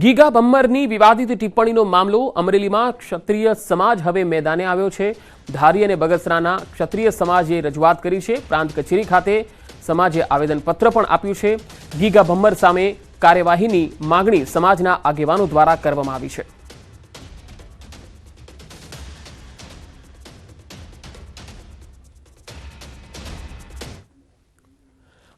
Giga ભમ્મરની વિવાદિત ટિપ્પણીનો મામલો અમરેલીમાં ક્ષત્રિય સમાજ હવે મેદાને આવ્યો છે। ધારી અને બગસરાના ક્ષત્રિય સમાજે રજૂઆત કરી છે। પ્રાંત કચેરી ખાતે સમાજે આવેદનપત્ર પણ આપ્યું છે। ગીગા ભમ્મર સામે કાર્યવાહીની માંગણી સમાજના આગેવાનો દ્વારા કરવામાં આવી છે।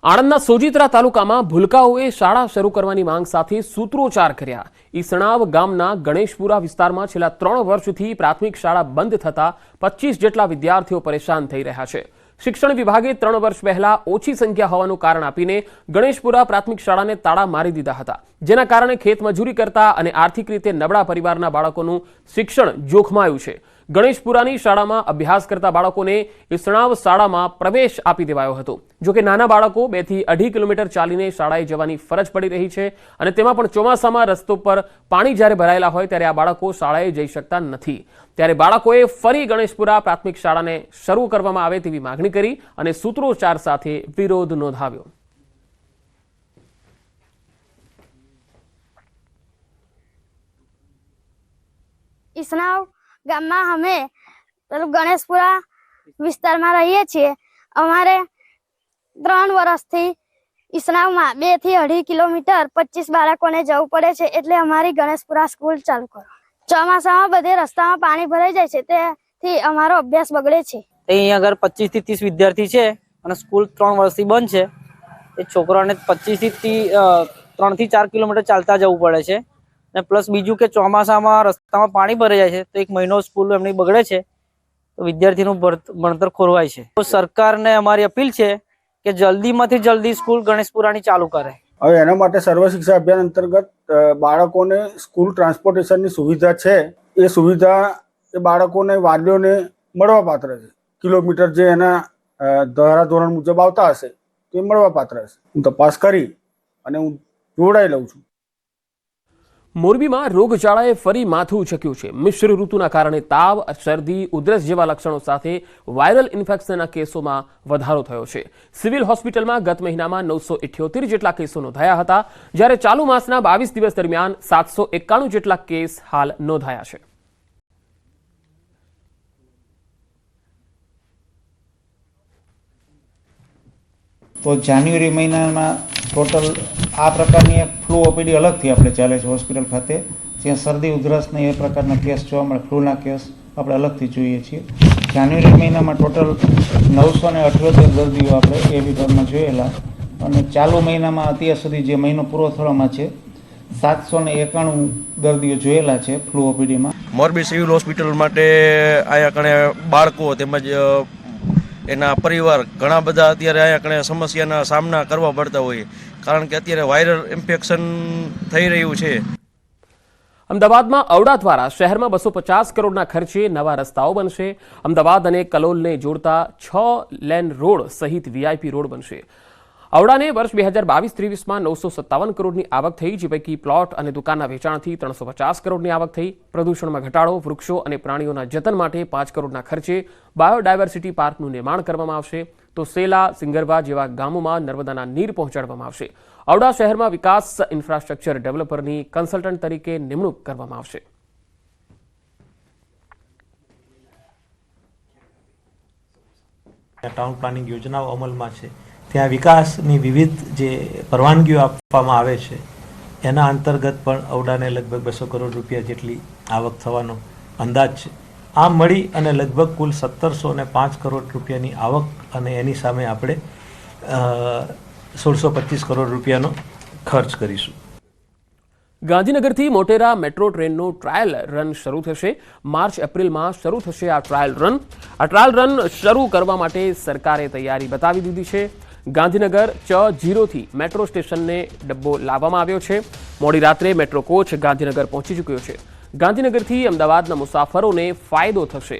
આણંદના સોજિત્રા તાલુકામાં ભૂલકાઓએ શાળા શરૂ કરવાની માંગ સાથે સૂત્રોચ્ચાર કર્યા। ઈસણાવ ગામના ગણેશપુરા વિસ્તારમાં છેલ્લા 3 વર્ષથી પ્રાથમિક શાળા બંધ થતા 25 જેટલા વિદ્યાર્થીઓ પરેશાન થઈ રહ્યા છે। શિક્ષણ વિભાગે 3 વર્ષ પહેલા ઓછી સંખ્યા હોવાનું કારણ આપીને ગણેશપુરા પ્રાથમિક શાળાને તાળા મારી દીધા હતા, જેના કારણે ખેતમજૂરી કરતા અને આર્થિક રીતે નબળા પરિવારના બાળકોનું શિક્ષણ જોખમાયું છે। ગણેશપુરાની શાળામાં અભ્યાસ કરતા બાળકોને ઈસણાવ શાળામાં પ્રવેશ આપી દેવાયો હતો। જોકે નાના બાળકો 2 થી 2.5 કિલોમીટર ચાલીને શાળાએ જવાની ફરજ પડી રહી છે અને તેમાં પણ ચોમાસામાં રસ્તો પર પાણી જ્યારે ભરાયેલા હોય ત્યારે આ બાળકો શાળાએ જઈ શકતા નથી। ત્યારે બાળકોએ ફરી ગણેશપુરા પ્રાથમિક શાળાને શરૂ કરવામાં આવે તેવી માંગણી કરી અને સૂત્રોચ્ચાર સાથે વિરોધ નોંધાવ્યો। ઈસણાવ ગામમાં અમે ગણેશપુરા વિસ્તારમાં રહીએ છીએ। અમારે 3 વર્ષથી ઈસણાવમાં 2 થી 2.5 કિલોમીટર 25 બાળકોને જવું પડે છે, એટલે અમારી ગણેશપુરા સ્કૂલ ચાલુ કરો। ચોમાસામાં બધે રસ્તામાં પાણી ભરાઈ જાય છે, તેથી અમારો અભ્યાસ બગડે છે। અહીંયા આગળ 25 થી 30 વિદ્યાર્થી છે અને સ્કૂલ 3 વર્ષથી બંધ છે। એ છોકરાઓને 25 થી 3 થી 4 કિલોમીટર ચાલતા જવું પડે છે અને પ્લસ બીજું કે ચોમાસામાં રસ્તામાં પાણી ભરાઈ જાય છે તો 1 મહિનો સ્કૂલ એમની બગડે છે, તો વિદ્યાર્થીનું ભણતર ખોરવાય છે। તો સરકારને અમારી અપીલ છે કે જલ્દીમાંથી જલ્દી સ્કૂલ ગણેશપુરાની ચાલુ કરે। હવે એના માટે સર્વ શિક્ષા અભિયાન અંતર્ગત બાળકોને સ્કૂલ ટ્રાન્સપોર્ટેશનની સુવિધા છે, એ સુવિધા એ બાળકોને વાલીઓને મળવાપાત્ર છે। કિલોમીટર જે એના ધારાધોરણ મુજબ આવતા હશે તો એ મળવાપાત્ર હશે। હું તપાસ કરી અને હું જોડાઈ લઉં છું। મોરબીમાં રોગચાળાએ ફરી માથું ઉચક્યું છે। મિશ્ર ઋતુના કારણે તાવ, શરદી, ઉધરસ જેવા લક્ષણો સાથે વાયરલ ઇન્ફેક્શનના કેસોમાં વધારો થયો છે। સિવિલ હોસ્પિટલમાં ગત મહિનામાં 978 જેટલા કેસો નોંધાયા હતા, જ્યારે ચાલુ માસના 22 દિવસ દરમિયાન 791 જેટલા કેસ હાલ નોંધાયા છે। તો જાન્યુઆરી મહિનામાં ટોટલ આ પ્રકારની એક ફ્લૂ ઓપીડી અલગથી આપણે ચાલે છે હોસ્પિટલ ખાતે, જ્યાં શરદી ઉધરસને એ પ્રકારના કેસ જોવા મળે, ફ્લૂના કેસ આપણે અલગથી જોઈએ છીએ। જાન્યુઆરી મહિનામાં ટોટલ 978 દર્દીઓ આપણે એ વિભાગમાં જોયેલા અને ચાલુ મહિનામાં અત્યાર સુધી જે મહિનો પૂરો થવામાં છે 791 દર્દીઓ જોયેલા છે ફ્લૂ ઓપીડીમાં। મોરબી સિવિલ હોસ્પિટલ માટે અહીંયા કણે બાળકો તેમજ એના પરિવાર ઘણા બધા અત્યારે અહીંયા કણે સમસ્યાના સામના કરવા પડતા હોય, કારણ કે અત્યારે વાયરલ ઇન્ફેક્શન થઈ રહ્યું છે। અમદાવાદમાં ઔડા દ્વારા શહેરમાં 250 કરોડના ખર્ચે નવા રસ્તાઓ બનશે। અમદાવાદ અને કલોલને જોડતા 6 લેન રોડ સહિત વીઆઈપી રોડ બનશે। ઔડાને વર્ષ 2022-23માં 957 કરોડની આવક થઈ, જે પૈકી પ્લોટ અને દુકાનના વેચાણથી 350 કરોડની આવક થઈ। પ્રદૂષણમાં ઘટાડો, વૃક્ષો અને પ્રાણીઓના જતન માટે 5 કરોડના ખર્ચે બાયોડાયવર્સિટી પાર્કનું નિર્માણ કરવામાં આવશે। તો સેલા, સિંગરવા જેવા ગામોમાં નર્મદાના નીર પહોંચાડવામાં આવશે। ઔડા શહેરમાં વિકાસ ઇન્ફ્રાસ્ટ્રક્ચર ડેવલપરની કન્સલ્ટન્ટ તરીકે નિમણૂક કરવામાં આવશે। ટાઉન પ્લાનિંગ યોજનાઓ અમલમાં છે, ત્યાં વિકાસની વિવિધ જે પરવાનગીઓ આપવામાં આવે છે એના અંતર્ગત પણ ઔડાને લગભગ 200 કરોડ રૂપિયા જેટલી આવક થવાનો અંદાજ છે। આમ મળી અને લગભગ કુલ 1705 કરોડ રૂપિયાની આવક અને એની સામે આપણે 1625 કરોડ રૂપિયાનો ખર્ચ કરીશું। ગાંધીનગરથી મોટેરા મેટ્રો ટ્રેનનો ટ્રાયલ રન શરૂ થશે। માર્ચ-એપ્રિલમાં શરૂ થશે આ ટ્રાયલ રન। આ ટ્રાયલ રન શરૂ કરવા માટે સરકારે તૈયારી બતાવી દીધી છે। ગાંધીનગર ચ0 થી મેટ્રો સ્ટેશનને ડબ્બો લાવવામાં આવ્યો છે। મોડી રાત્રે મેટ્રો કોચ ગાંધીનગર પહોંચી ચૂક્યો છે। ગાંધીનગરથી અમદાવાદના મુસાફરોને ફાયદો થશે।